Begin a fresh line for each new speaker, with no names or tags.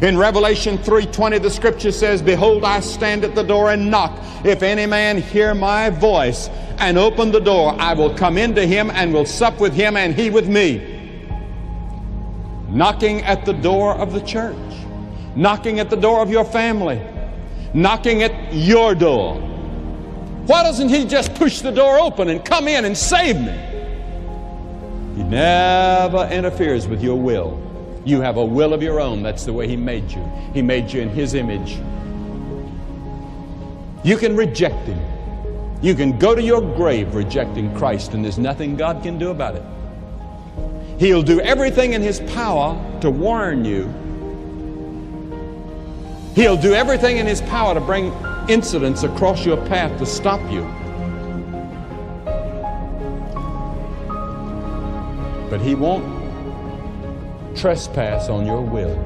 In Revelation 3:20, the scripture says, "Behold, I stand at the door and knock. If any man hear my voice and open the door, I will come into him and will sup with him and he with me." Knocking at the door of the church, knocking at the door of your family, knocking at your door. Why doesn't he just push the door open and come in and save me? He never interferes with your will. You have a will of your own. That's the way he made you. He made you in his image. You can reject him. You can go to your grave rejecting Christ, and there's nothing God can do about it. He'll do everything in his power to warn you. He'll do everything in his power to bring incidents across your path to stop you. But he won't trespass on your will.